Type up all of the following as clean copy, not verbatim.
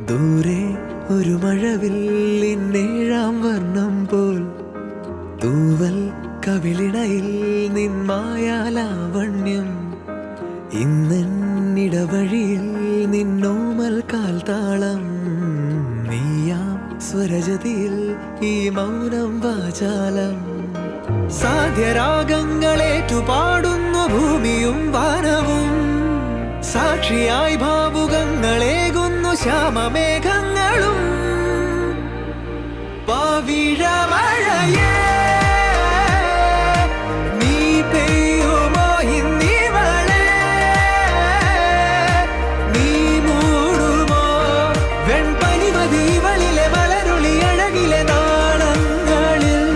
ദൂരെ ഒരു മഴവില്ലിന്നേഴാം വർണ്ണം പോൽ തൂവൽ കവിളിണയിൽ നിന്മായാലാവണ്യം ഇന്നിടവഴിയിൽ നിന്നോമൽ കാൽത്താളം നീയാം സ്വരജതിയിൽ ഈ മൗനം വാചാലം സാധ്യരാഗങ്ങളേറ്റുപാടുന്നു ഭൂമിയും വാനവും സാക്ഷിയായി ഭാവുകങ്ങളേകുന്നു ശ്യാമമേഘങ്ങളും പവിഴമഴയേ നീ പെയ്യുമോ ഇന്നിവളെ നീ മൂടുമോ വെൺപനിമതിവളിലെ മലരുളി അഴകിലെ നാളങ്ങളിൽ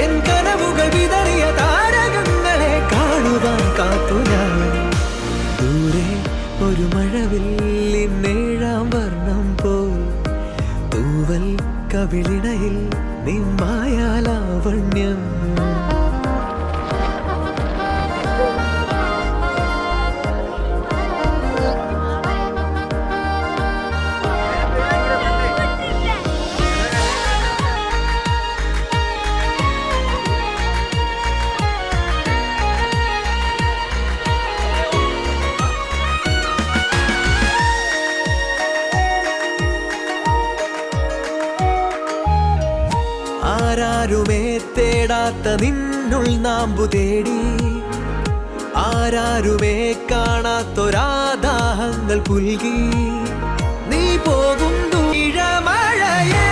എൻ കനവുകൾ വിതറിയ താരകങ്ങളെ കാണുവാൻ കാത്തു ഞാൻ ദൂരെ ഒരു മഴവില്ലിന്നേഴാം വർണ്ണം പോൽ തൂവൽ കവിളിണയിൽ നിന്മായാലാവണ്യം ആരാരുമേ തേടാത്ത നിന്നുൾ നാമ്പു തേടി ആരാരുമേ കാണാത്തൊരാദാഹങ്ങൾ പുൽകി നീ പോകുന്നു ഇഴമഴയേ